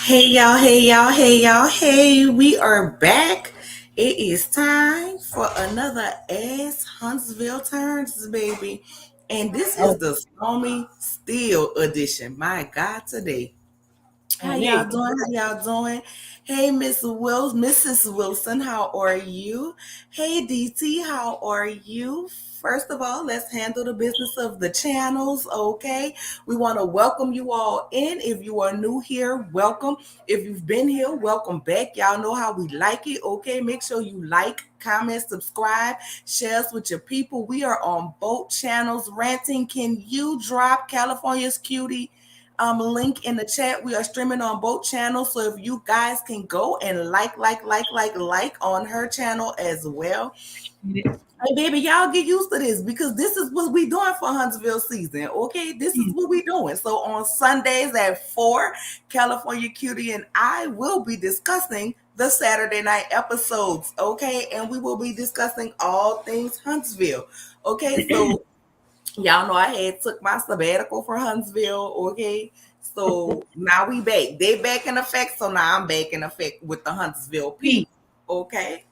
Hey y'all, hey y'all, hey y'all, hey, we are back. It is time for another Ass Huntsville Turns, baby. And this is Oh, the Stormy Steele edition. My God, today. How y'all indeed. doing? How y'all doing? Hey, Mrs. Wilson, how are you? Hey, DT, how are you? First of all, let's handle the business of the channels, okay? We want to welcome you all in. If you are new here, welcome. If you've been here, welcome back. Y'all know how we like it, okay? Make sure you like, comment, subscribe, share us with your people. We are on both channels. Ranting, can you drop California's Cutie? Link in the chat. We are streaming on both channels, so if you guys can go and like on her channel as well. Hey, baby, y'all get used to this because this is what we doing for Huntsville season. Okay, this is what we doing. So on Sundays at 4, California Cutie and I will be discussing the Saturday night episodes. Okay, and we will be discussing all things Huntsville. Okay, so y'all know I had took my sabbatical for Huntsville. Okay. So now we back. They back in effect. So now I'm back in effect with the Huntsville We. people. Okay.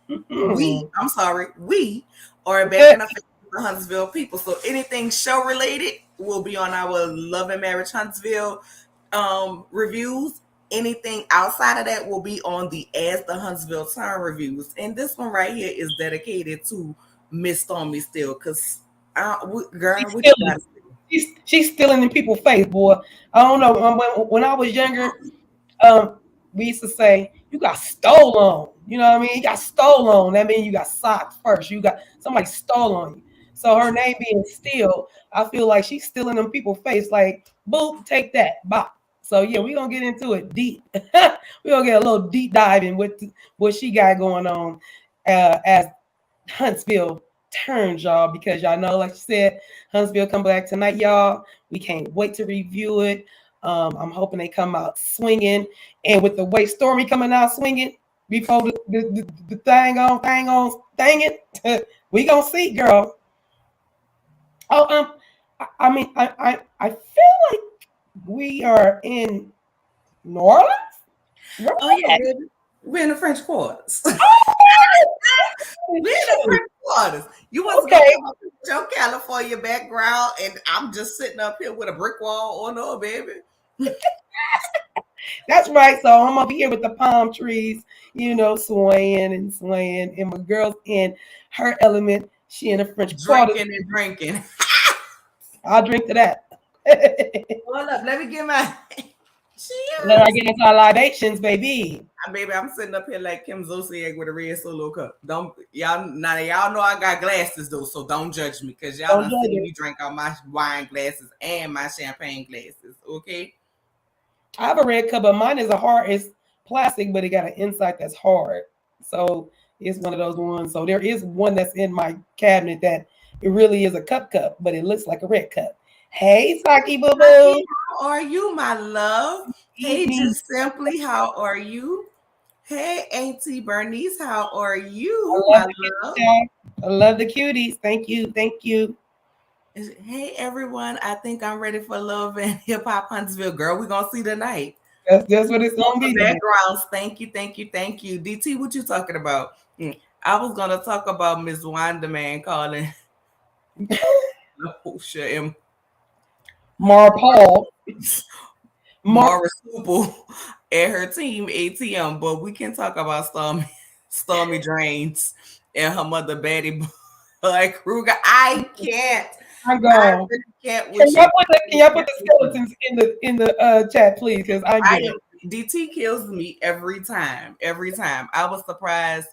Mhm. I'm sorry. We are back in effect with the Huntsville people. So anything show related will be on our Love and Marriage Huntsville reviews. Anything outside of that will be on the As the Huntsville Turn reviews. And this one right here is dedicated to Miss Stormy Still because girl, She's what you stealing. got? She's stealing in people's face, boy. I don't know. When I was younger, we used to say you got stole on. You know what I mean? You got stole on. That means you got socked first. You got somebody stole on you. So her name being Steele, I feel like she's stealing in people's face. Like, boop, take that, bop. So yeah, we gonna get into it deep. We gonna get a little deep dive in what she got going on as Huntsville turns, y'all, because y'all know, like you said, Huntsville come back tonight, y'all. We can't wait to review it. I'm hoping they come out swinging, and with the way Stormi coming out swinging before the thing it, we gonna see, girl. Oh, I mean, I feel like we are in New Orleans. Where Oh we yeah, at? baby. We're in the French Quarters. We're in the Oh, French Quarters. You was gonna okay. come up with your California background, and I'm just sitting up here with a brick wall. Oh no, baby. That's right. So I'm over here with the palm trees, swaying and swaying. And my girl's in her element. She in the French Quarter. Drinking and drinking. I'll drink to that. Let Hold up, let me get my her cheers. get into our libations, baby. Baby, I'm sitting up here like Kim Zolciak with a red solo cup. Don't y'all know I got glasses though, so don't judge me because y'all Don't done judge seen it. me drink out my wine glasses and my champagne glasses. Okay. I have a red cup, but mine is it's plastic, but it got an inside that's hard. So it's one of those ones. So there is one that's in my cabinet that it really is a cup, but it looks like a red cup. Hey, Saki Boo Rocky, Boo. how are you, my love? Hey, Evening. just simply, how are you? Hey, Auntie Bernice, how are I you, love my the cuties, love? y'all. I love the cuties. Thank you. Thank you. Hey, everyone. I think I'm ready for Love and Hip Hop Huntsville, girl. We're gonna see tonight. That's what it's On gonna the be tonight. backgrounds. Thank you, thank you, thank you. DT, what you talking about? I was gonna talk about Miss Wanda Man calling Lasha and Mar Paul. Mar Mara Supel and her team ATM, but we can talk about Stormy Drains and her mother Betty like Kruger. I can't. I'm I gone. really can't with you. Can y'all put the skeletons in the chat, please? Because I'm I good. am DT kills me every time. Every time. I was surprised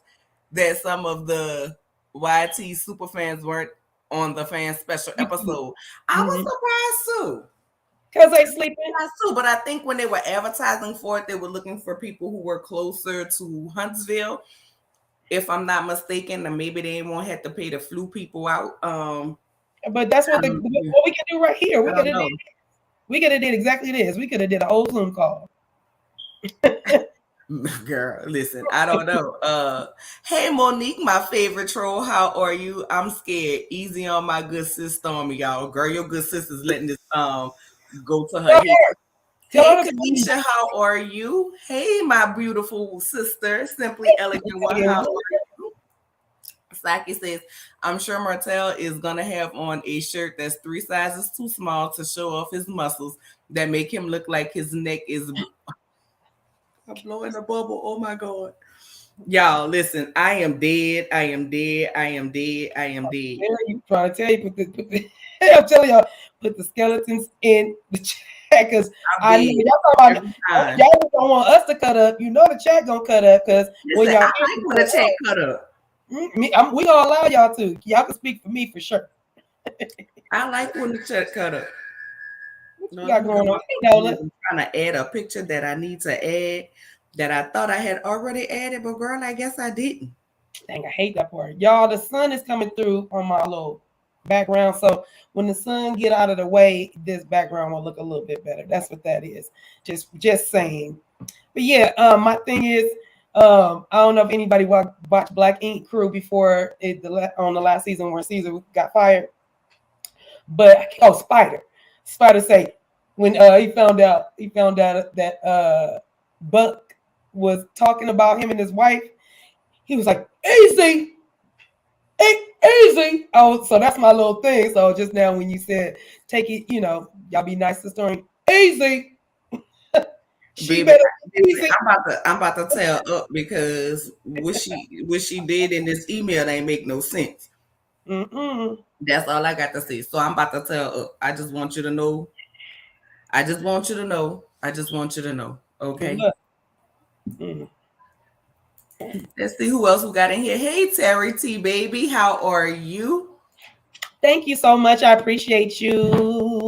that some of the YT super fans weren't on the fan special episode. I was Mm-hmm. surprised too. Because they sleeping. Too, but I think when they were advertising for it, they were looking for people who were closer to Huntsville. If I'm not mistaken, and maybe they won't have to pay the flu people out. But that's what Yeah, what we can do right here. I don't know. We could have did exactly this. We could have did a whole Zoom call. Girl, listen, I don't know. Hey Monique, my favorite troll, how are you? I'm scared. Easy on my good sis Stormy, y'all. Girl, your good sis is letting this go to her Go head. ahead. Tell Hey, her to please. Kanisha, how are you? Hey, my beautiful sister, Simply Elegant One, how are you? Saki says, I'm sure Martell is going to have on a shirt that's 3 sizes too small to show off his muscles that make him look like his neck is. I'm blowing a bubble. Oh my God. Y'all, listen, I am dead. I am dead. I am dead. I am dead. You trying to tell you I'm telling y'all, put the skeletons in the chat because I know I'm dead y'all talking every about time. y'all don't want us to cut up. You know the chat gonna cut up because when Listen, y'all I like when the check cut up. we gonna allow y'all to. Y'all can speak for me for sure. I like when the check cut up. What No, you let got me go going on, on. Nola? I'm trying to add a picture that I need to add that I thought I had already added, but girl, I guess I didn't. Dang, I hate that part. Y'all, the sun is coming through on my little background. So when the sun get out of the way, this background will look a little bit better. That's what that is. Just saying. But yeah, my thing is, I don't know if anybody watched Black Ink Crew before on the last season where Caesar got fired. But Spider say when he found out that Buck was talking about him and his wife, he was like, easy, easy. Oh, so that's my little thing. So just now when you said take it, y'all be nice to Stormi. Easy. She Baby, better be easy. I'm about to tell up because what she did in this email ain't make no sense. Mm-mm. That's all I got to say. So I'm about to tell up. I just want you to know. I just want you to know. I just want you to know. Good Okay. luck. Mm. Let's see who else we got in here. Hey Terry T baby, how are you? Thank you so much. I appreciate you.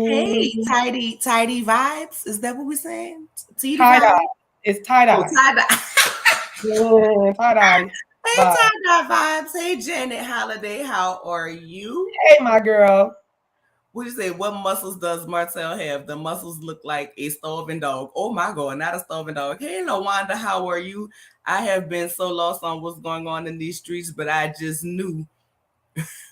Hey, tidy vibes. Is that what we're saying? Tidy Tie dye. vibes? It's tie Oh, dye. tie dye. Tie dye. Hey, Bye. tie dye vibes. Hey, Janet Holiday. How are you? Hey, my girl. What you say? What muscles does Martell have? The muscles look like a starving dog. Oh my God, not a starving dog. Hey, Lawanda, how are you? I have been so lost on what's going on in these streets, but I just knew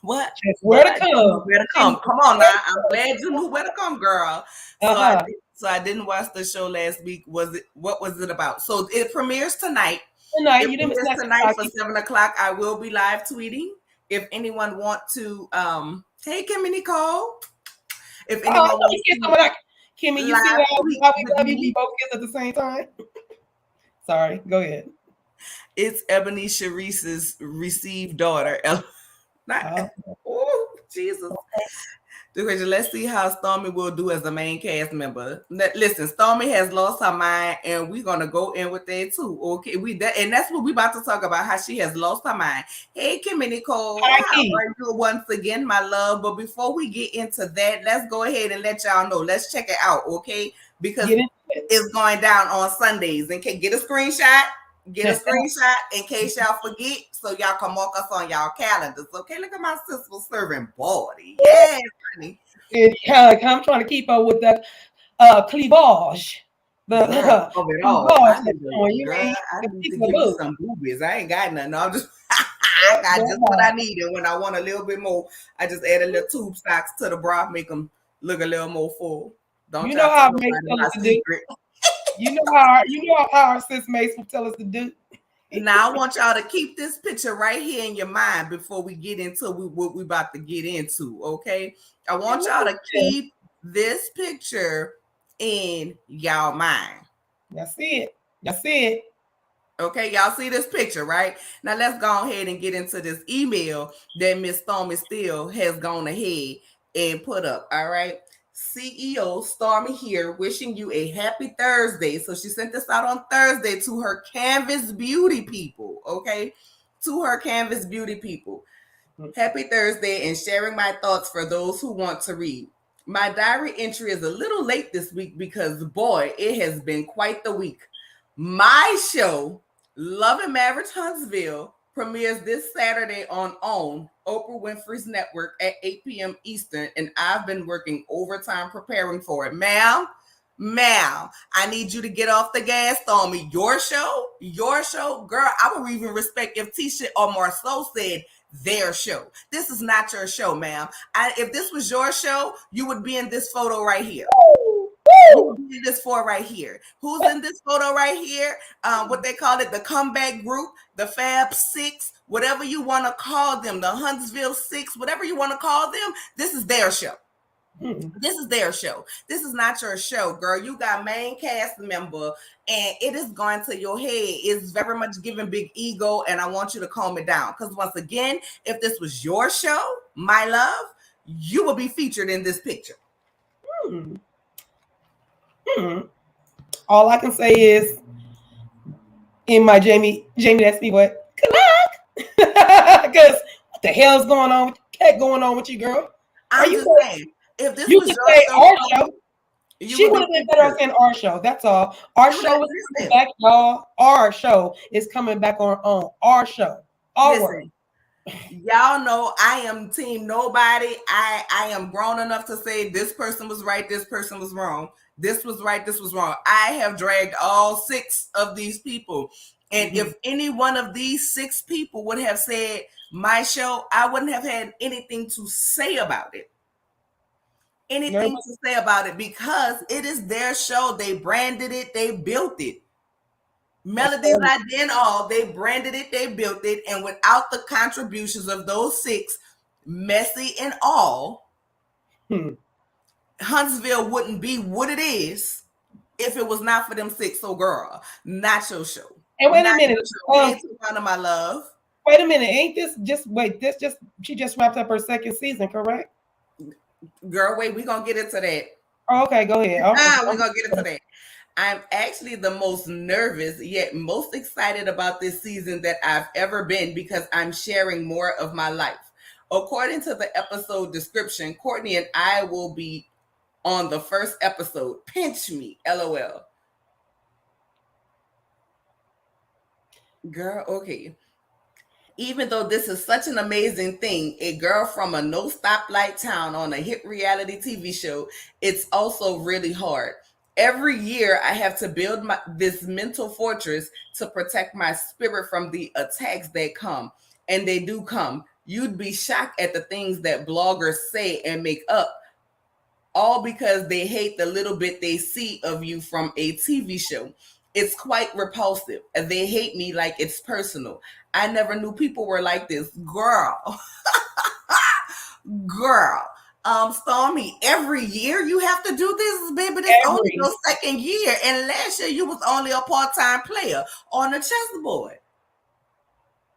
what? Just But where to I didn't know come. where to come. Come on now. I'm glad you knew where to come, girl. So I Uh-huh. so I didn't watch the show last week. What was it about? So it premieres tonight. Tonight, It you didn't premieres snack tonight for the 7 o'clock. I will be live tweeting. If anyone want to hey Kimmy Nicole. If Oh, anyone you wants kiss to someone like Kimmy. You see live how tweet we with love you? We me, both kiss at the same time. Sorry. Go ahead. it's Ebony Sharice's received daughter. Not, Uh, oh, Jesus. Let's see how Stormi will do as a main cast member. Listen, Stormi has lost her mind, and we're gonna go in with that too. Okay, and that's what we about to talk about. How she has lost her mind. Hey, Kimmy Nicole, high how key. are you once again, my love? But before we get into that, let's go ahead and let y'all know. Let's check it out, okay? Because Get into it. it's going down on Sundays. And can get a screenshot. Get a screenshot in case y'all forget, so y'all can mark us on y'all calendars. Okay, look at my sister serving body. Yes, honey. I'm trying to keep up with the cleavage. The Girl, of it all. cleavage that's showing. You Girl, mean I the need piece to of give me boob. some boobies. I ain't got nothing. I'm just I got just what I need. And when I want a little bit more, I just add a little tube socks to the bra, make them look a little more full. Don't You know y'all tell how Mace nobody tell my us to do. secret. You know how our sis Mace will tell us to do. Now I want y'all to keep this picture right here in your mind before we get into what we about to get into. Okay, I want y'all to keep this picture in y'all mind. That's it. That's it. Okay, y'all see this picture, right? Now let's go ahead and get into this email that Miss Stormi Steele has gone ahead and put up. All right. CEO Stormi here, wishing you a happy Thursday. So she sent this out on Thursday to her Canvas Beauty people. Okay. To her Canvas Beauty people. Happy Thursday and sharing my thoughts for those who want to read. My diary entry is a little late this week because, boy, it has been quite the week. My show, Love and Marriage Huntsville, premieres this Saturday on OWN, Oprah Winfrey's network at 8 p.m. Eastern, and I've been working overtime preparing for it. Ma'am, I need you to get off the gas on me. Your show, girl, I would even respect if Tisha or Marceau said their show. This is not your show, ma'am. If this was your show, you would be in this photo right here. you did this for right here? Who's in this photo right here? What they call it, the comeback group, the Fab Six, whatever you want to call them, the Huntsville Six, whatever you want to call them. This is their show. This is their show. This is not your show, girl. You got main cast member, and it is going to your head. It's very much giving big ego, and I want you to calm it down. Because once again, if this was your show, my love, you will be featured in this picture. All I can say is, in my Jamie asked me what, good luck. Because what the hell's going on with you, girl? I'm just saying, if this you was could your say show, our show. She would have been better in our show. That's all. Our show is coming back, y'all. Our show is coming back on our show. Listen, y'all know I am team nobody. I am grown enough to say this person was right, this person was wrong. This was right, this was wrong. I have dragged all 6 of these people. And if any one of these 6 people would have said my show, I wouldn't have had anything to say about it. Anything to say about it, because it is their show. They branded it, they built it. Melody's not in all. They branded it, they built it, and without the contributions of those 6, Messy and all, Huntsville wouldn't be what it is if it was not for them 6. So, girl, not your show. And wait a minute, my love. Wait a minute, ain't this just she just wrapped up her 2nd season, correct? Girl, wait, we're gonna get into that. Oh, okay, go ahead. We're gonna get into that. I'm actually the most nervous yet most excited about this season that I've ever been, because I'm sharing more of my life. According to the episode description, Courtney and I will be on the first episode. Pinch me, LOL. Girl, okay. Even though this is such an amazing thing, a girl from a no stoplight town on a hit reality TV show, it's also really hard. Every year I have to build this mental fortress to protect my spirit from the attacks that come. And they do come. You'd be shocked at the things that bloggers say and make up, all because they hate the little bit they see of you from a TV show. It's quite repulsive. They hate me like it's personal. I never knew people were like this. Girl. Girl. Stormi, every year you have to do this, baby. This is only your 2nd year. And last year you was only a part-time player on the chessboard.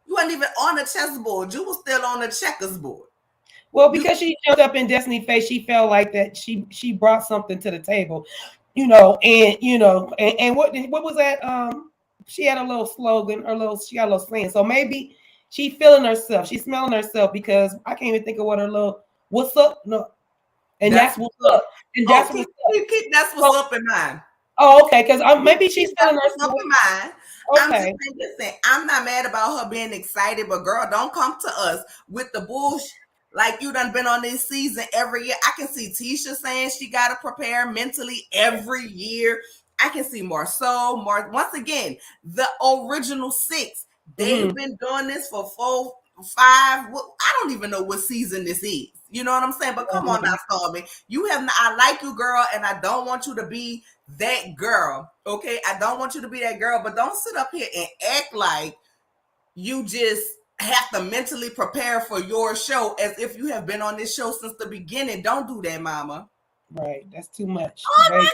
You weren't even on the chessboard. You was still on the checkers board. Well, because she jumped up in Destiny Face, she felt like that she brought something to the table. And what was that? She had a little slogan, she got a little saying. So maybe she feeling herself, she's smelling herself, because I can't even think of what her little what's up. No, and that's what's up. And that's what's up. Keep that's what's up in mind. Oh, okay, because maybe she's feeling herself. Up in mind. Okay. I'm just saying, I'm not mad about her being excited, but girl, don't come to us with the bullshit. Like you done been on this season every year. I can see Tisha saying she got to prepare mentally every year. I can see Marceau, once again, the original 6. They've been doing this for 4, 5. I don't even know what season this is. You know what I'm saying? But come on now, Stormi. I like you, girl, and I don't want you to be that girl. Okay? I don't want you to be that girl, but don't sit up here and act like you just have to mentally prepare for your show as if you have been on this show since the beginning. Don't do that, mama. Right. That's too much. Oh my God,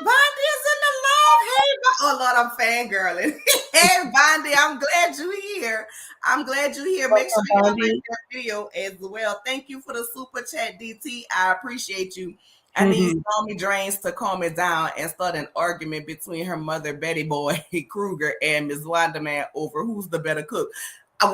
Bondi is in the love. Hey, oh Lord, I'm fangirling. Hey, Bondi, I'm glad you're here. Make sure you like that video as well. Thank you for the super chat, DT. I appreciate you. I need Stormi Drains to calm it down and start an argument between her mother, Betty Boy Kruger, and Ms. Wanderman over who's the better cook.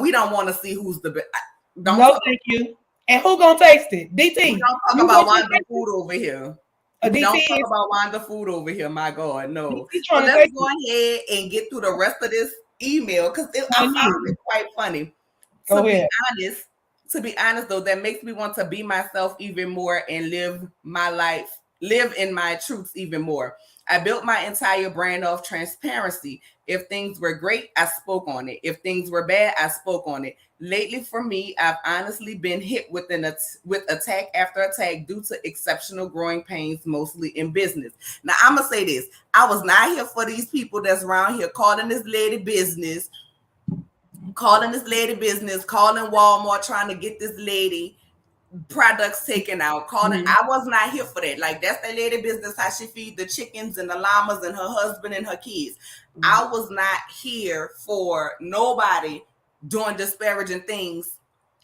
We don't want to see who's the best. No, thank you. And who gonna taste it? DT. We don't talk about Wanda food over here. Don't talk about Wanda food over here. My God, no. So let's go ahead and get through the rest of this email, because I found it quite funny. To be honest, though, that makes me want to be myself even more and live my life live in my truths even more. I built my entire brand off transparency. If things were great, I spoke on it. If things were bad, I spoke on it. Lately, for me, I've honestly been hit with with attack after attack due to exceptional growing pains, mostly in business. Now, I'm gonna say this: I was not here for these people that's around here calling this lady business, calling Walmart, trying to get this lady products taken out. Calling, I was not here for that. Like, that's that lady business, how she feed the chickens and the llamas and her husband and her kids. I was not here for nobody doing disparaging things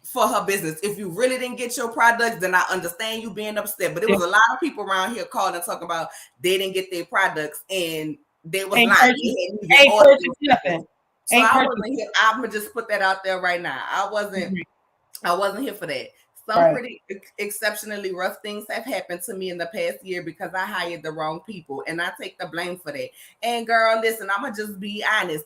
for her business. If you really didn't get your products, then I understand you being upset. But it was a lot of people around here calling and talking about they didn't get their products and they was Ain't lying. Ain't purchased nothing. So I wasn't here. I'm gonna just put that out there right now. I wasn't here for that. Some pretty exceptionally rough things have happened to me in the past year because I hired the wrong people, and I take the blame for that. And girl, listen, I'm gonna just be honest.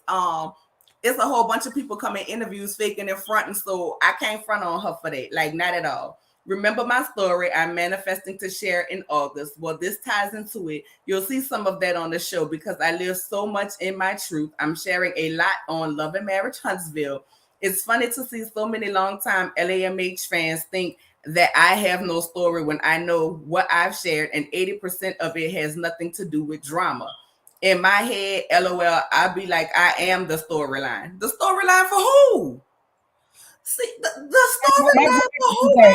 It's a whole bunch of people coming interviews faking and fronting, so I can't front on her for that. Like, not at all. Remember my story, I'm manifesting to share in August. Well, this ties into it. You'll see some of that on the show because I live so much in my truth. I'm sharing a lot on Love and Marriage Huntsville. It's funny to see so many longtime LAMH fans think that I have no story when I know what I've shared, and 80% of it has nothing to do with drama. In my head, LOL, I'd be like, I am the storyline. The storyline for who? See, the storyline for who, man?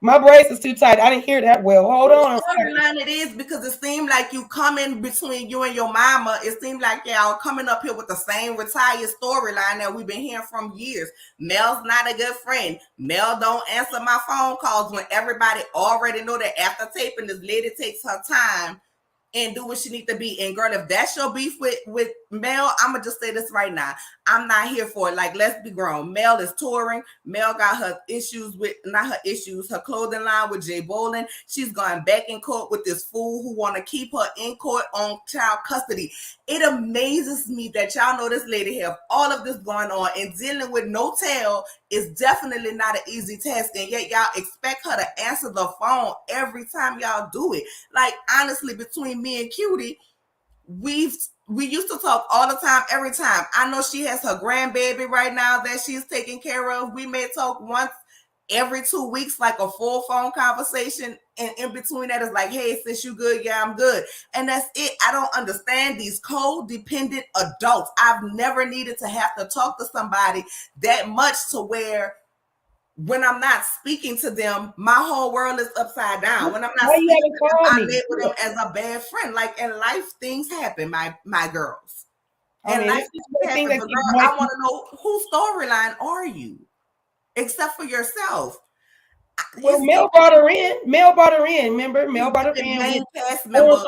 My brace is too tight. I didn't hear that well. Hold on. Storyline it is because it seemed like you coming between you and your mama. It seemed like y'all coming up here with the same retired storyline that we've been hearing from years. Mel's not a good friend. Mel don't answer my phone calls when everybody already know that after taping, this lady takes her time and do what she need to be. And girl, if that's your beef with Mel, I'm gonna just say this right now. I'm not here for it. Like, let's be grown. Mel is touring. Mel got her issues with, not her issues, her clothing line with Jay Bolin. She's going back in court with this fool who want to keep her in court on child custody. It amazes me that y'all know this lady have all of this going on, and dealing with no tail is definitely not an easy task. And yet y'all expect her to answer the phone every time y'all do it. Like, honestly, between me and Cutie, we used to talk all the time, every time. I know she has her grandbaby right now that she's taking care of. We may talk once every 2 weeks, like a full phone conversation. And in between that is like, hey, sis, you good? Yeah, I'm good. And that's it. I don't understand these codependent adults. I've never needed to have to talk to somebody that much to where when I'm not speaking to them, my whole world is upside down. When I'm not speaking to them, I label them as a bad friend. Like, in life, things happen, my girls. And life things happen. But girl, I want to know, whose storyline are you? Except for yourself. Well, Mel brought her in. Remember? Mel brought her in. Main cast member.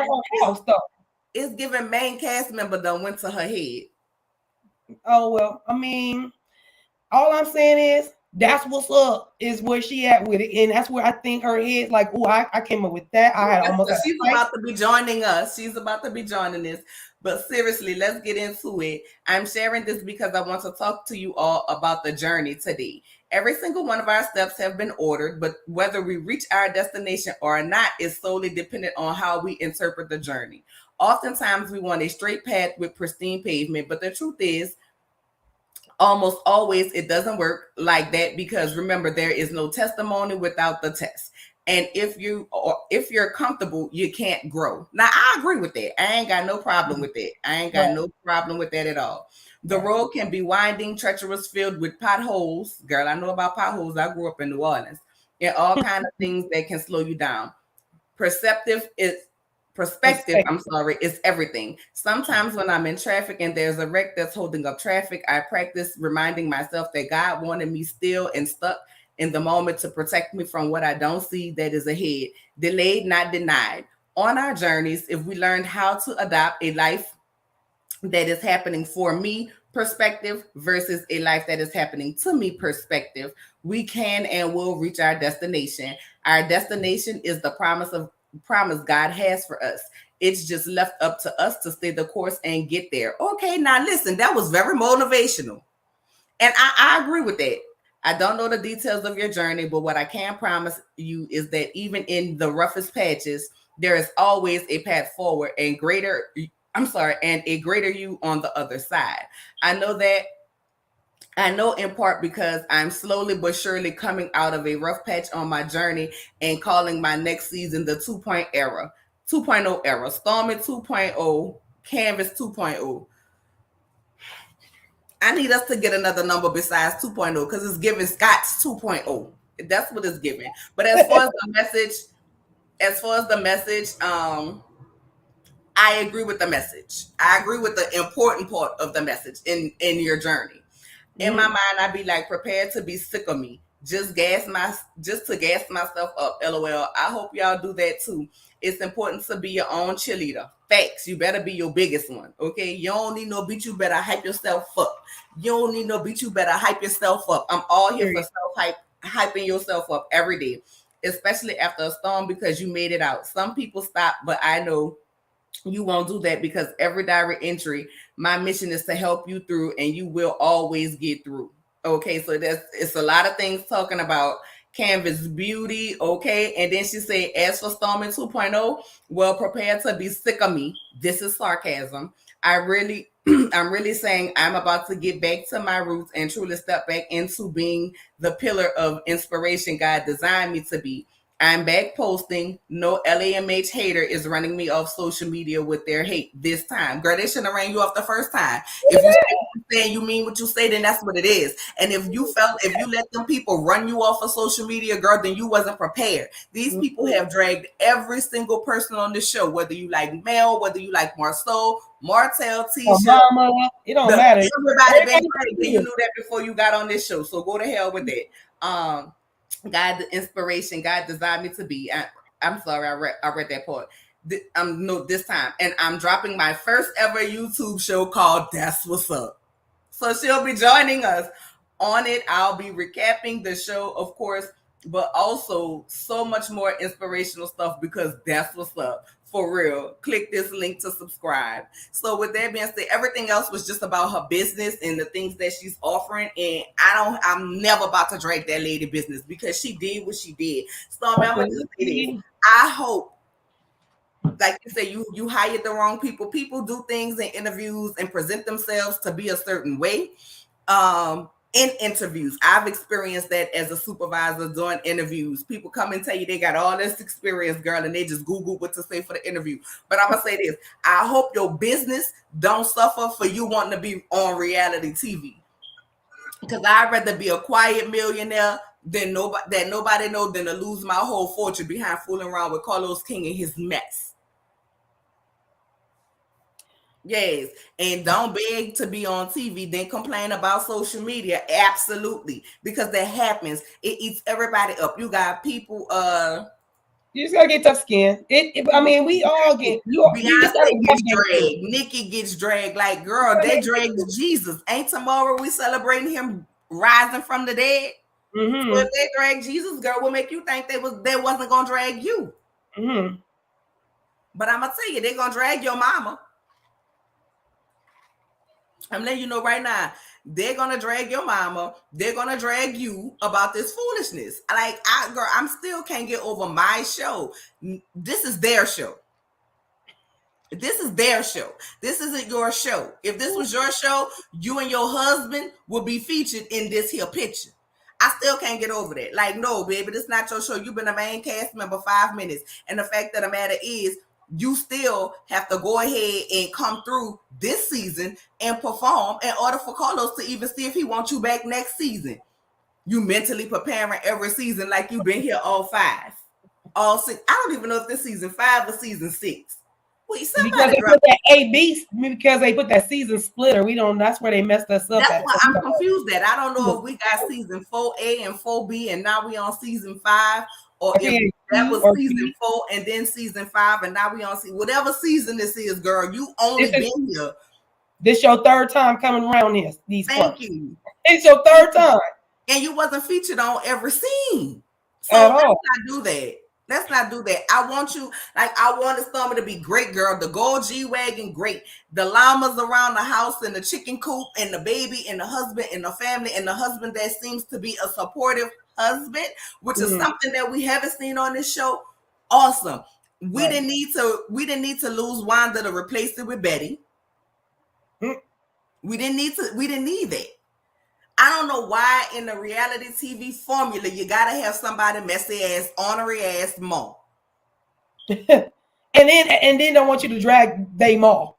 It's giving main cast member done went to her head. Oh, well, I mean, all I'm saying is that's what's up, is where she at with it. And that's where I think her head's like, oh, I came up with that. I had almost. She's about to be joining us. She's about to be joining us. But seriously, let's get into it. I'm sharing this because I want to talk to you all about the journey today. Every single one of our steps have been ordered, but whether we reach our destination or not is solely dependent on how we interpret the journey. Oftentimes, we want a straight path with pristine pavement, but the truth is, almost always it doesn't work like that, because remember, there is no testimony without the test. And if you're comfortable, you can't grow. Now, I agree with that. I ain't got no problem with that. I ain't got no problem with that at all. The road can be winding, treacherous, filled with potholes. Girl, I know about potholes. I grew up in New Orleans. And all kinds of things that can slow you down. Perspective is everything. Sometimes when I'm in traffic and there's a wreck that's holding up traffic, I practice reminding myself that God wanted me still and stuck in the moment to protect me from what I don't see that is ahead. Delayed, not denied. On our journeys, if we learned how to adopt a life that is happening for me perspective versus a life that is happening to me perspective, we can and will reach our destination. Our destination is the promise God has for us. It's just left up to us to stay the course and get there. Okay, now listen, that was very motivational. And I agree with that. I don't know the details of your journey, but what I can promise you is that even in the roughest patches, There is always a path forward and greater. I'm sorry, and a greater you on the other side. I know that. I know in part because I'm slowly but surely coming out of a rough patch on my journey and calling my next season the 2.0 era, Stormi 2.0, Canvas 2.0. I need us to get another number besides 2.0 because it's giving Scott's 2.0. That's what it's giving. But as far as the message, I agree with the message. I agree with the important part of the message in your journey. In my mind, I'd be like, prepared to be sick of me. Just to gas myself up. LOL. I hope y'all do that too. It's important to be your own cheerleader. Facts. You better be your biggest one. Okay. You don't need no beat. You better hype yourself up. You don't need no beat. You better hype yourself up. I'm all here for hyping yourself up every day, especially after a storm because you made it out. Some people stop, but I know you won't do that because every diary entry, my mission is to help you through and you will always get through. Okay, so it's a lot of things talking about Canvas beauty. Okay, and then she said, as for Stormi 2.0, well, prepare to be sick of me. This is sarcasm. I'm really saying I'm about to get back to my roots and truly step back into being the pillar of inspiration God designed me to be. I'm back posting. No LAMH hater is running me off social media with their hate this time. Girl, they shouldn't have ran you off the first time. If you say you mean what you say, then that's what it is. And if you let them people run you off of social media, girl, then you wasn't prepared. These people have dragged every single person on this show, whether you like Mel, whether you like Marceau, Martell, Tisha, Mama, it don't matter. Everybody been dragged, and you knew that before you got on this show. So go to hell with that. God, the inspiration God designed me to be. I'm sorry, I read that part. This time, and I'm dropping my first ever YouTube show called That's What's Up. So she'll be joining us on it. I'll be recapping the show, of course, but also so much more inspirational stuff because that's what's up. For real. Click this link to subscribe. So with that being said, everything else was just about her business and the things that she's offering. And I'm never about to drag that lady business because she did what she did. So I'm going to say this. I hope, like you say, you hired the wrong people. People do things in interviews and present themselves to be a certain way. In interviews, I've experienced that as a supervisor doing interviews. People come and tell you they got all this experience, girl, and they just Google what to say for the interview. But I'm gonna say this: I hope your business don't suffer for you wanting to be on reality TV. Because I'd rather be a quiet millionaire than nobody know than to lose my whole fortune behind fooling around with Carlos King and his mess. Yes, and don't beg to be on TV, then complain about social media. Absolutely, because that happens. It eats everybody up. You got people. You just gotta get tough skin. I mean, we all get. Beyonce gets dragged. Nikki gets dragged. Like, girl, they dragged Jesus. Ain't tomorrow we celebrating him rising from the dead? Mm-hmm. So if they drag Jesus, girl, what make you think they wasn't gonna drag you? Mm-hmm. But I'm gonna tell you, they're gonna drag your mama. I'm letting you know right now, they're gonna drag your mama. They're gonna drag you about this foolishness. Like, I'm still can't get over my show. This is their show. This is their show. This isn't your show. If this was your show, you and your husband would be featured in this here picture. I still can't get over that. Like, no, baby, this is not your show. You've been a main cast member 5 minutes. And the fact of the matter is, you still have to go ahead and come through this season and perform in order for Carlos to even see if he wants you back next season. You mentally preparing every season like you've been here all 5. All 6. I don't even know if this season 5 or season 6. Wait, because they put that A-B, because they put that season splitter. That's where they messed us up. That's why I'm confused at. I don't know if we got season 4A and 4B and now we on season 5, or if that was season 4 and then season 5 and now we on whatever season this is, girl. You only been here. This your 3rd time coming around these Thank parts. you. It's your 3rd time. And you wasn't featured on every scene. So let's not do that. Let's not do that. I want you, I wanted Stormi to be great, girl. The gold G-Wagon, great. The llamas around the house and the chicken coop and the baby and the husband and the family and the husband that seems to be a supportive husband, which is something that we haven't seen on this show. Awesome. We didn't need to lose Wanda to replace it with Betty. We didn't need that. I don't know why in the reality TV formula you gotta have somebody messy ass, ornery ass mom. and then I want you to drag they mom.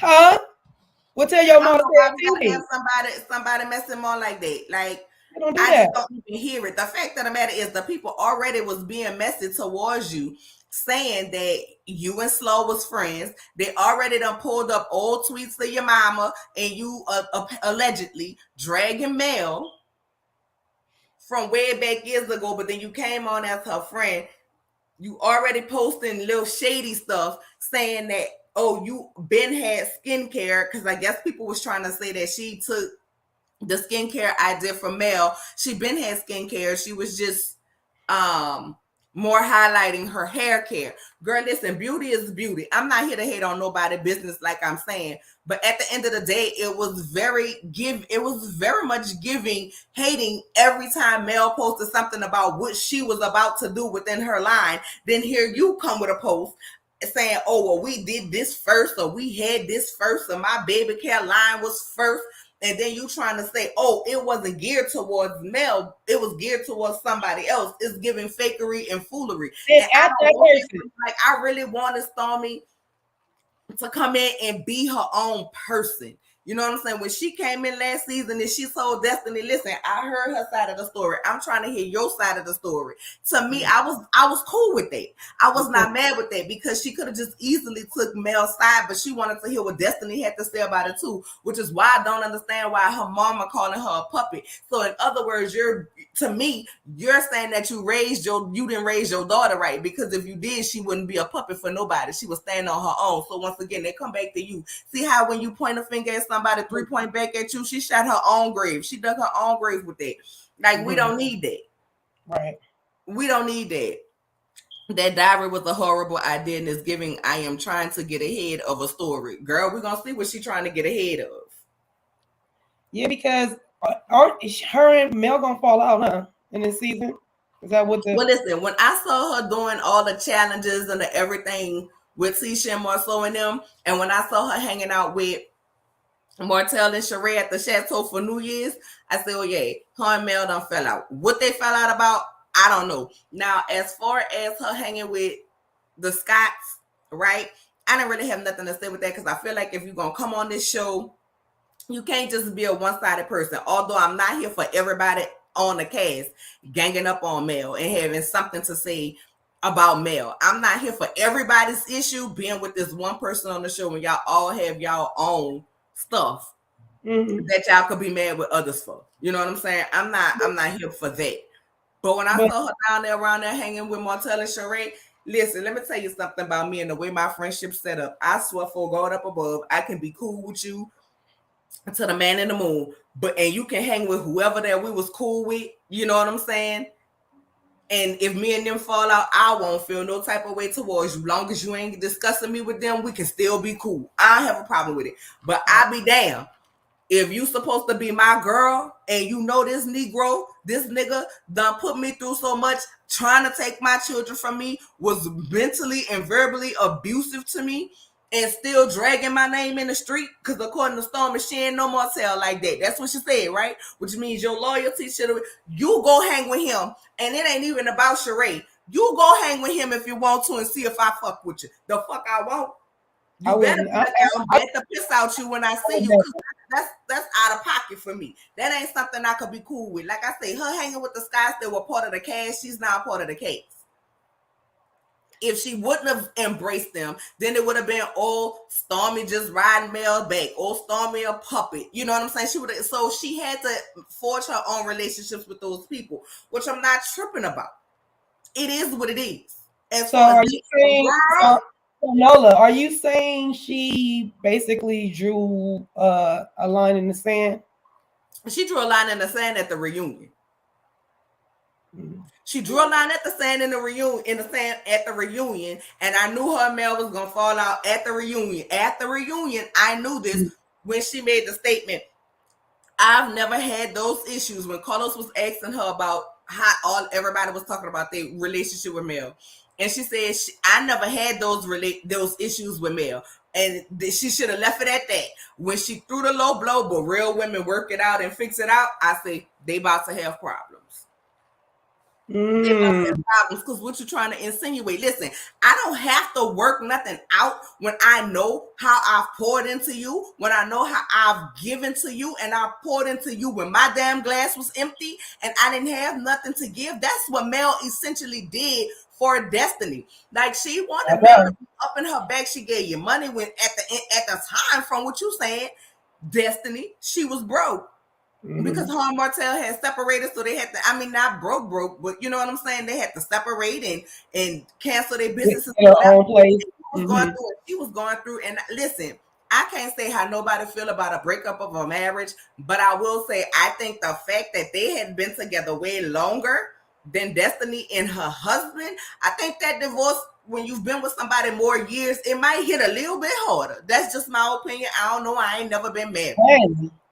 Huh? Well, tell your I mom don't to know why say we it gotta to have somebody messing more like that. Like you. Don't do I that. just don't even hear it. The fact of the matter is the people already was being messy towards you, saying that you and Slow was friends. They already done pulled up old tweets of your mama and you allegedly dragging Mel from way back years ago, but then you came on as her friend. You already posting little shady stuff saying that, oh, you been had skincare, because I guess people was trying to say that she took the skincare I did for Mel. She been had skincare. She was just more highlighting her hair care. Girl, listen, beauty is beauty. I'm not here to hate on nobody business like I'm saying, but at the end of the day, it was very much giving hating every time Mel posted something about what she was about to do within her line. Then here you come with a post saying, oh, well, we did this first, or we had this first, or my baby care line was first. And then you trying to say, oh, it wasn't geared towards Mel, it was geared towards somebody else. It's giving fakery and foolery. And And I at that don't want person. like I really wanted Stormi to come in and be her own person. You know what I'm saying? When she came in last season and she told Destiny, listen, I heard her side of the story. I'm trying to hear your side of the story. To me, I was cool with that. I was not mad with that because she could have just easily took Mel's side, but she wanted to hear what Destiny had to say about it too, which is why I don't understand why her mama calling her a puppet. So in other words, you're saying that you didn't raise your daughter right, because if you did, she wouldn't be a puppet for nobody. She would stand on her own. So once again, they come back to you. See how when you point a finger at somebody, 3-point back at you, she shot her own grave. She dug her own grave with that. Like, we don't need that. Right. We don't need that. That diary was a horrible idea and is giving, I am trying to get ahead of a story. Girl, we're going to see what she's trying to get ahead of. Yeah, because aren't her and Mel going to fall out, huh, in this season? Is that what the... Well, listen, when I saw her doing all the challenges and the everything with Tisha and Marceau and them, and when I saw her hanging out with Martell and Sheree at the Chateau for New Year's, I said, oh yeah, her and Mel done fell out. What they fell out about, I don't know. Now, as far as her hanging with the Scotts, right, I didn't really have nothing to say with that, because I feel like if you're going to come on this show, you can't just be a one-sided person. Although I'm not here for everybody on the cast ganging up on Mel and having something to say about Mel. I'm not here for everybody's issue being with this one person on the show when y'all all have y'all own stuff that y'all could be mad with others for. You know what I'm saying? I'm not here for that. But when I saw her down there around there hanging with Martell and Sheree, listen, let me tell you something about me and the way my friendship set up. I swear for God up above, I can be cool with you to the man in the moon, and you can hang with whoever that we was cool with. You know what I'm saying? And if me and them fall out, I won't feel no type of way towards you. Long as you ain't discussing me with them, we can still be cool. I don't have a problem with it. But I be damn if you supposed to be my girl and you know this Negro, this nigga done put me through so much, trying to take my children from me, was mentally and verbally abusive to me, and still dragging my name in the street, because according to Stormi, she ain't no more tell like that. That's what she said, right? Which means your loyalty should have. You go hang with him, and it ain't even about Sheree. You go hang with him if you want to and see if I fuck with you. The fuck I won't. You better be down, bet the piss out you when I see you, because that's out of pocket for me. That ain't something I could be cool with. Like I say, her hanging with the Skies that were part of the cast, she's now part of the case. If she wouldn't have embraced them, then it would have been, oh, Stormi just riding Mel back, oh, Stormi a puppet. You know what I'm saying? So she had to forge her own relationships with those people, which I'm not tripping about. It is what it is. And so are you saying, Nola, are you saying she basically drew a line in the sand? She drew a line in the sand at the reunion. She drew a line at the sand at the reunion, and I knew her and Mel was gonna fall out at the reunion. At the reunion, I knew this when she made the statement. I've never had those issues when Carlos was asking her about how everybody was talking about their relationship with Mel. And she said, I never had those issues with Mel. And she should have left it at that. When she threw the low blow, but real women work it out and fix it out, I say they about to have problems. They about to have problems because what you're trying to insinuate. Listen, I don't have to work nothing out when I know how I've poured into you, when I know how I've given to you, and I've poured into you when my damn glass was empty and I didn't have nothing to give. That's what Mel essentially did for Destiny. Like, she wanted Mel to be up in her back. She gave you money when at the time, from what you said, Destiny, she was broke. Because her and Martell had separated, so they had to, I mean, not broke, but you know what I'm saying? They had to separate and cancel their businesses. In her own place. She was going through, and listen, I can't say how nobody feel about a breakup of a marriage, but I will say I think the fact that they had been together way longer than Destiny and her husband, I think that divorce, when you've been with somebody more years, it might hit a little bit harder. That's just my opinion. I don't know. I ain't never been married.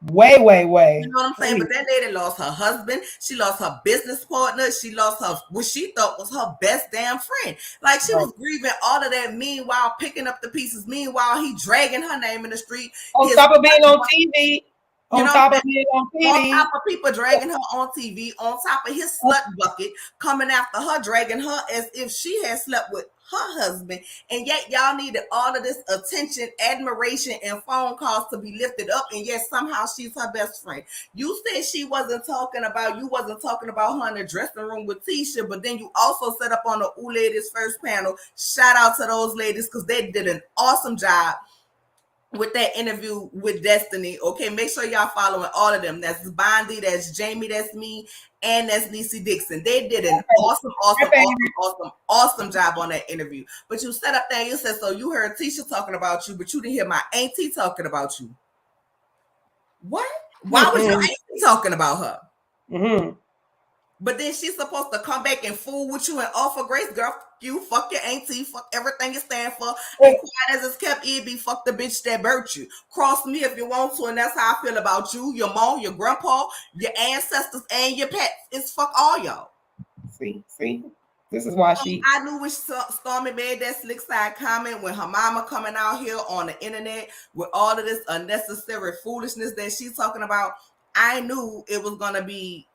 Way. You know what I'm saying? But that lady lost her husband. She lost her business partner. She lost her, what she thought was her best damn friend. Like, she was grieving all of that. Meanwhile, picking up the pieces. Meanwhile, he dragging her name in the street. On top of being on TV. On top of people dragging her on TV, on top of his slut bucket, coming after her, dragging her as if she had slept with her husband, and yet y'all needed all of this attention, admiration, and phone calls to be lifted up, and yet somehow she's her best friend. You said you wasn't talking about her in the dressing room with Tisha, but then you also set up on the Ooh Ladies first panel. Shout out to those ladies because they did an awesome job with that interview with Destiny. Okay, make sure y'all following all of them. That's Bondi, that's Jamie, that's me, and that's Niecy Dixon. They did an awesome job on that interview. But you set up there, you said, so you heard Tisha talking about you, but you didn't hear my auntie talking about you. What? Why was your auntie talking about her? But then she's supposed to come back and fool with you and offer grace, girl. You fuck your auntie, fuck everything you stand for. And quiet as it's kept, it be fuck the bitch that birthed you. Cross me if you want to, and that's how I feel about you, your mom, your grandpa, your ancestors, and your pets. It's fuck all y'all. See, this is why I knew when Stormi made that slick side comment when her mama coming out here on the internet with all of this unnecessary foolishness that she's talking about. I knew it was gonna be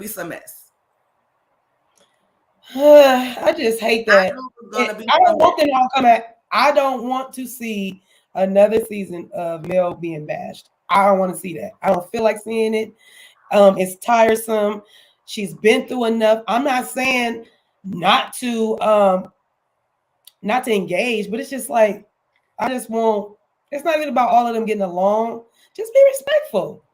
some mess. I just hate that. I don't want them all come at. I don't want to see another season of Mel being bashed. I don't want to see that. I don't feel like seeing it. It's tiresome. She's been through enough. I'm not saying not to engage, but it's just like I just want. It's not even about all of them getting along. Just be respectful.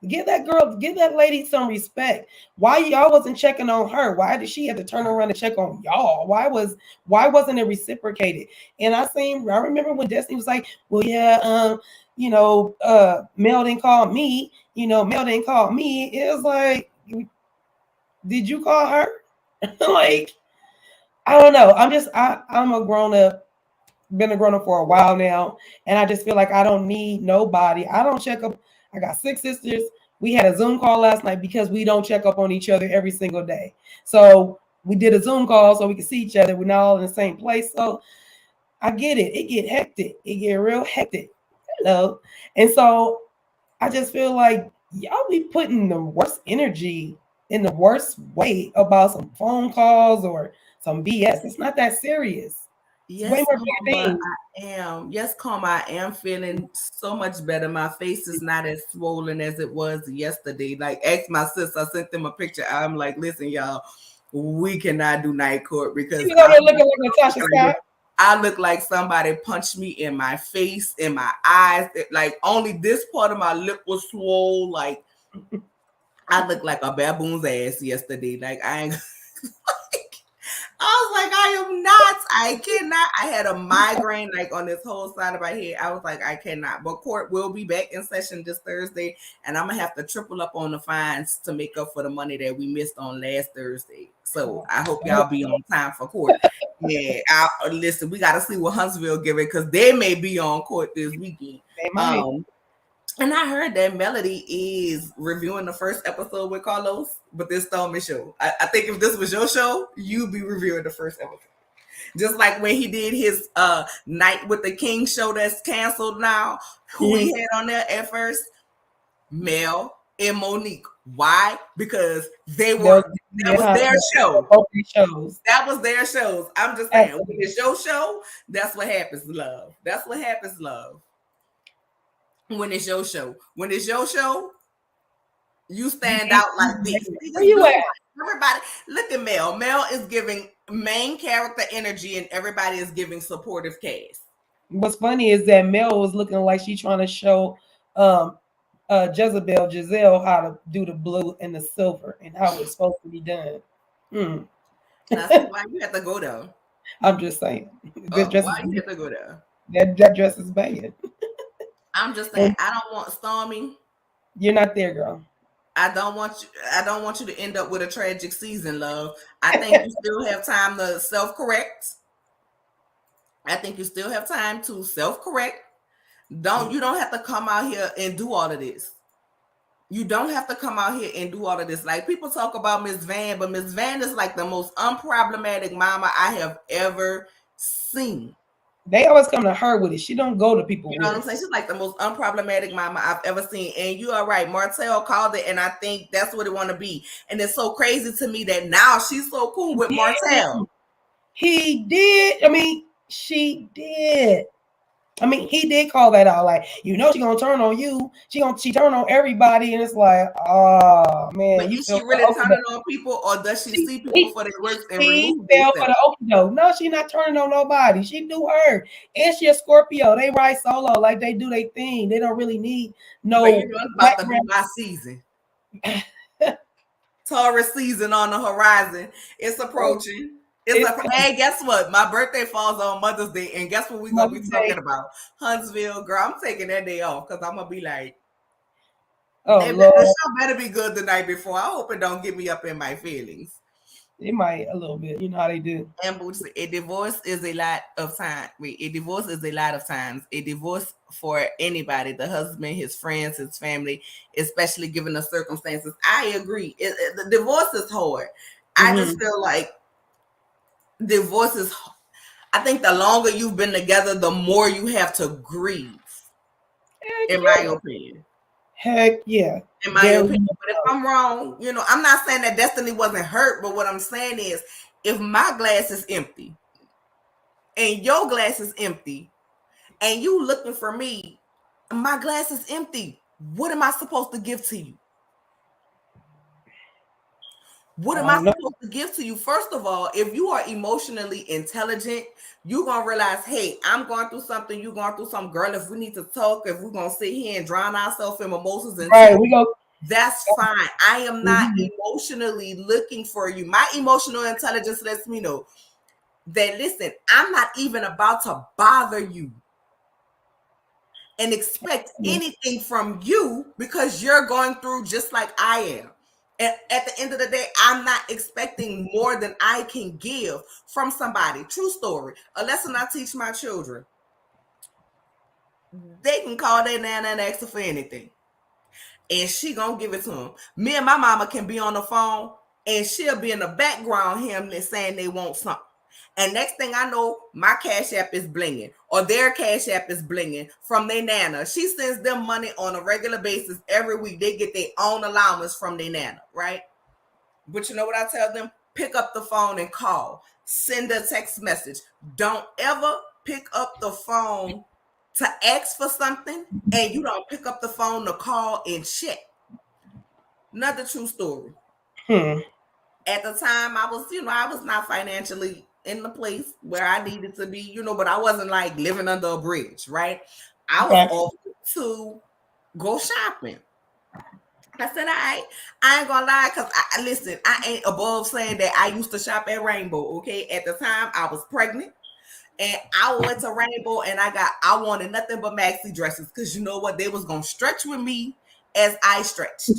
Give that lady some respect. Why y'all wasn't checking on her? Why did she have to turn around and check on y'all? Why wasn't it reciprocated? And I remember when Destiny was like, well, yeah, Mel didn't call me. Mel didn't call me. It was like, did you call her? Like, I don't know. I'm a grown up, been a grown up for a while now. And I just feel like I don't need nobody. I don't check up. I got 6 sisters. We had a Zoom call last night because we don't check up on each other every single day. So we did a Zoom call so we could see each other. We're not all in the same place. So I get it. It get hectic. It get real hectic. And so I just feel like y'all be putting the worst energy in the worst way about some phone calls or some BS. It's not that serious. Yes, Karma, I am feeling so much better. My face is not as swollen as it was yesterday. Like, ask my sis, I sent them a picture. I'm like, listen, y'all, we cannot do night court because I look like somebody punched me in my face, in my eyes. Like, only this part of my lip was swole. Like, I look like a baboon's ass yesterday. Like, I ain't... I was like, I am not. I cannot. I had a migraine like on this whole side of my head. I was like, I cannot. But court will be back in session this Thursday, and I'm gonna have to triple up on the fines to make up for the money that we missed on last Thursday. So I hope y'all be on time for court. Yeah, listen, we got to see what Huntsville give it because they may be on court this weekend. And I heard that Melody is reviewing the first episode with Carlos, but this Stormi show. I think if this was your show, you'd be reviewing the first episode. Just like when he did his Night with the King show that's canceled now, who he had on there at first, Mel and Monique. Why? Because that was their show. That was their shows. I'm just saying, when it's your show, that's what happens, love. That's what happens, love. When it's your show. When it's your show, you stand out like this. Where you at? Everybody, look at Mel. Mel is giving main character energy, and everybody is giving supportive cast. What's funny is that Mel was looking like she's trying to show Giselle how to do the blue and the silver and how it's supposed to be done. That's why you have to go there. I'm just saying. Why you have to go there? That dress is bad. I'm just saying, I don't want Stormi. You're not there, girl. I don't want you to end up with a tragic season, love. I think you still have time to self-correct. I think you still have time to self-correct. You don't have to come out here and do all of this. You don't have to come out here and do all of this. Like, people talk about Miss Van, but Miss Van is like the most unproblematic mama I have ever seen. They always come to her with it. She don't go to people. You know what I'm saying? She's like the most unproblematic mama I've ever seen. And you are right. Martell called it, and I think that's what it want to be. And it's so crazy to me that now she's so cool with Martell. He did. I mean, she did. I mean, he did call that out. Like, she gonna turn on you. She turn on everybody, and it's like, oh man. But is she really turning on people, or does she see people for their works and remove themselves? For the okey-doke. No, she not turning on nobody. She do her. And she a Scorpio. They ride solo like they do their thing. They don't really need no. But it's about to be my season. Taurus season on the horizon. It's approaching. Hey, guess what? My birthday falls on Mother's Day, and guess what we're gonna be talking about? Huntsville, girl. I'm taking that day off because I'm gonna be like, the show better be good the night before. I hope it don't get me up in my feelings. It might a little bit. You know how they do. And a divorce is a lot of time. A divorce is a lot of times. A divorce for anybody, the husband, his friends, his family, especially given the circumstances. I agree. The divorce is hard. I just feel like divorce is, I think the longer you've been together, the more you have to grieve. In my opinion. Heck yeah. In my opinion. But if I'm wrong, I'm not saying that Destiny wasn't hurt, but what I'm saying is, if my glass is empty and your glass is empty and you looking for me, my glass is empty. What am I supposed to give to you? What am I supposed to give to you? First of all, if you are emotionally intelligent, you're going to realize, hey, I'm going through something, you're going through something, girl. If we need to talk, if we're going to sit here and drown ourselves in mimosas, that's fine. I am not emotionally looking for you. My emotional intelligence lets me know that, listen, I'm not even about to bother you and expect anything from you because you're going through just like I am. And at the end of the day, I'm not expecting more than I can give from somebody. True story. A lesson I teach my children. They can call their nana and ask her for anything. And she gonna give it to them. Me and my mama can be on the phone and she'll be in the background hearing saying they want something. And next thing I know, my Cash App is blinging or their Cash App is blinging from their nana. She sends them money on a regular basis every week. They get their own allowance from their nana, right? But you know what I tell them? Pick up the phone and call. Send a text message. Don't ever pick up the phone to ask for something and you don't pick up the phone to call and check. Another true story. At the time, I was not financially in the place where I needed to be, but I wasn't like living under a bridge, right? I was off to go shopping. I said, I ain't gonna lie, because listen, I ain't above saying that I used to shop at Rainbow, okay? At the time, I was pregnant, and I went to Rainbow, and I wanted nothing but maxi dresses, because you know what? They was gonna stretch with me as I stretched.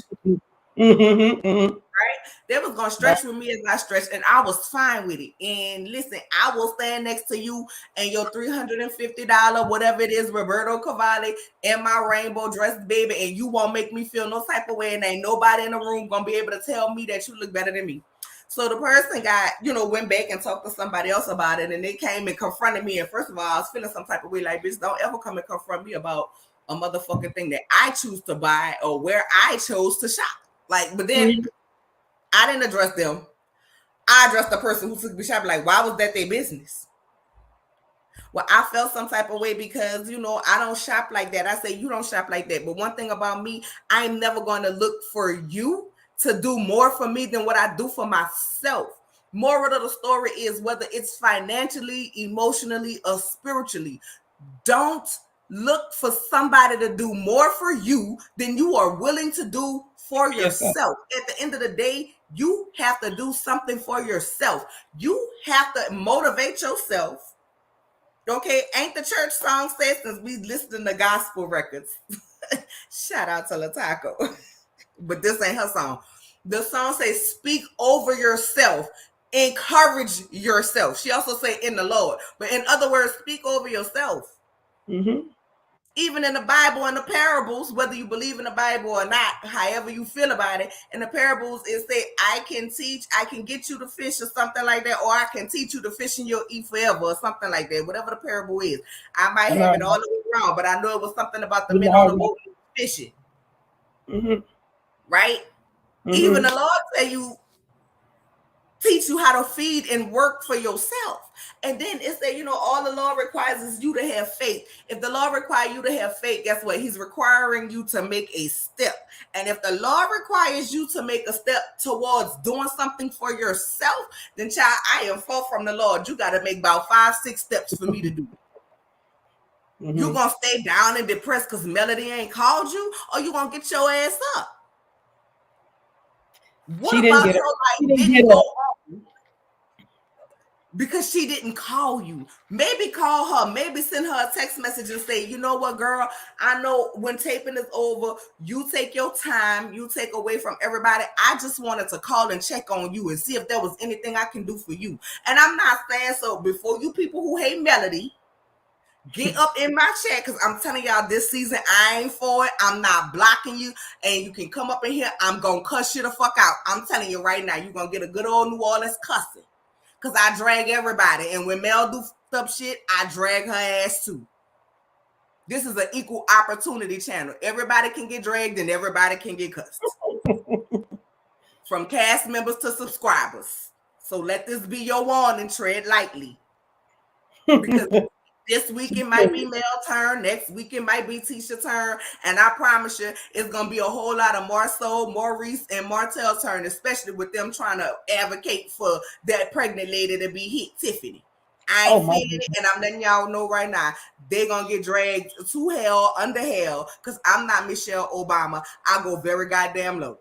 Right? They was gonna Right. stretch with me as I stretched, and I was fine with it. And listen, I will stand next to you and your $350, whatever it is, Roberto Cavalli in my rainbow dress, baby, and you won't make me feel no type of way, and ain't nobody in the room gonna be able to tell me that you look better than me. So the person got, went back and talked to somebody else about it, and they came and confronted me. And first of all, I was feeling some type of way, like, bitch, don't ever come and confront me about a motherfucking thing that I choose to buy or where I chose to shop. Like, but then I didn't address them. I addressed the person who took me shopping. Like, why was that their business? Well, I felt some type of way because, I don't shop like that. I say, you don't shop like that. But one thing about me, I'm never going to look for you to do more for me than what I do for myself. Moral of the story is whether it's financially, emotionally, or spiritually, don't look for somebody to do more for you than you are willing to do for yourself. At the end of the day, you have to do something for yourself. You have to motivate yourself. Okay, ain't the church song said since we listen to gospel records? Shout out to Lataco. But this ain't her song. The song says, speak over yourself, encourage yourself. She also say in the Lord. But in other words, speak over yourself. Even in the Bible and the parables, whether you believe in the Bible or not, however you feel about it, in the parables, it say, I can get you to fish or something like that, or I can teach you to fish and you'll eat forever or something like that, whatever the parable is. I might have it all the way wrong, but I know it was something about the men on the boat fishing. Right? Even the Lord say you teach you how to feed and work for yourself. And then it's that, all the Lord requires is you to have faith. If the Lord requires you to have faith, guess what? He's requiring you to make a step. And if the Lord requires you to make a step towards doing something for yourself, then child, I am far from the Lord. You got to make about 5-6 steps for me to do it. You gonna stay down and depressed because Melody ain't called you, or you gonna get your ass up? What about her life didn't go on because she didn't call you? Maybe call her, maybe send her a text message and say, you know what, girl, I know when taping is over, you take your time, you take away from everybody. I just wanted to call and check on you and see if there was anything I can do for you. And I'm not saying so before you people who hate Melody, get up in my chat, because I'm telling y'all this season I ain't for it. I'm not blocking you, and you can come up in here. I'm gonna cuss you the fuck out. I'm telling you right now, you're gonna get a good old New Orleans cussing, because I drag everybody, and when Mel do up shit, I drag her ass too. This is an equal opportunity channel. Everybody can get dragged and everybody can get cussed. From cast members to subscribers. So let this be your warning, tread lightly. Because this week it might be Mel's turn. Next week it might be Tisha's turn. And I promise you, it's going to be a whole lot of Marceau, Maurice, and Martel's turn, especially with them trying to advocate for that pregnant lady to be hit, Tiffany. I ain't feeling it, and I'm letting y'all know right now, they're going to get dragged to hell, under hell, because I'm not Michelle Obama. I go very goddamn low.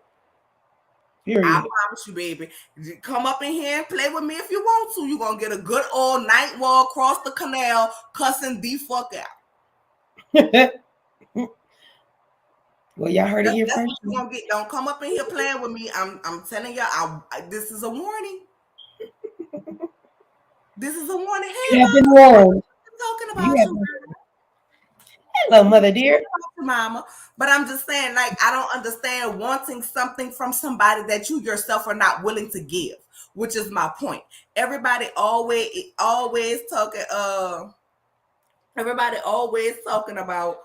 Period. I promise you, baby. Come up in here and play with me if you want to. You're going to get a good old night walk across the canal cussing the fuck out. Well, y'all heard it here first. What you're gonna get. Don't come up in here playing with me. I'm telling y'all, this is a warning. This is a warning. Hey, you have been warned. Talking about you. Hello, mother dear. Mama. But I'm just saying, like, I don't understand wanting something from somebody that you yourself are not willing to give, which is my point. Everybody always talking, everybody always talking about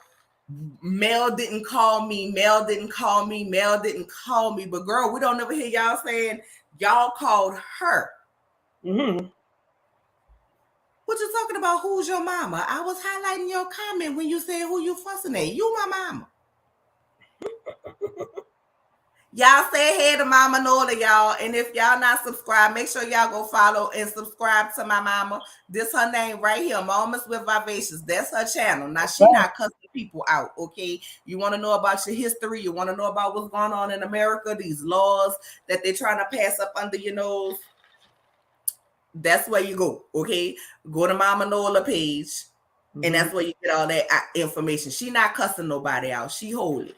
Mel didn't call me, Mel didn't call me, Mel didn't call me. But girl, we don't ever hear y'all saying y'all called her. What you talking about? Who's your mama? I was highlighting your comment when you said who you fussing at. You my mama. Y'all say hey to Mama Nola, y'all. And if y'all not subscribed, make sure y'all go follow and subscribe to my mama. This her name right here, Moments with Vivacious. That's her channel. Now, she not cussing people out, okay? You want to know about your history. You want to know about what's going on in America, these laws that they're trying to pass up under your nose. That's where you go, okay? Go to Mama Nola page, and that's where you get all that information. She not cussing nobody out. She holy.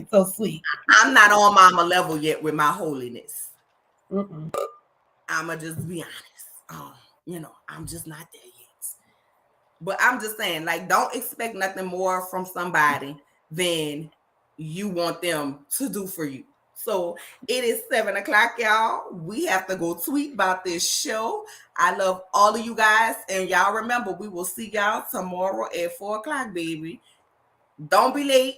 So sweet. I'm not on mama level yet with my holiness. Mm-mm. I'ma just be honest. I'm just not there yet. But I'm just saying, like, don't expect nothing more from somebody than you want them to do for you. So it is 7 o'clock, y'all. We have to go tweet about this show. I love all of you guys. And y'all remember, we will see y'all tomorrow at 4 o'clock, baby. Don't be late.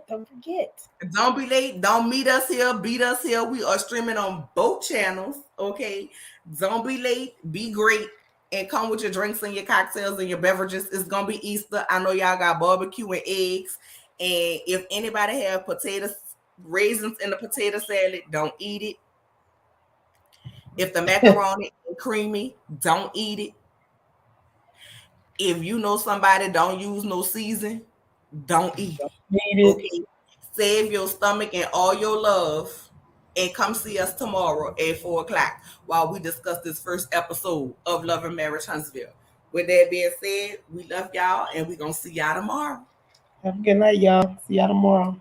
Don't forget. Don't be late. Don't meet us here. Beat us here. We are streaming on both channels. Okay. Don't be late. Be great. And come with your drinks and your cocktails and your beverages. It's gonna be Easter. I know y'all got barbecue and eggs. And if anybody have potatoes, raisins in the potato salad, don't eat it. If the macaroni is creamy, don't eat it. If you know somebody don't use no season, don't eat it. Need it. Okay. Save your stomach and all your love and come see us tomorrow at 4 o'clock while we discuss this first episode of Love and Marriage Huntsville. With that being said, we love y'all and we're going to see y'all tomorrow. Have a good night, y'all. See y'all tomorrow.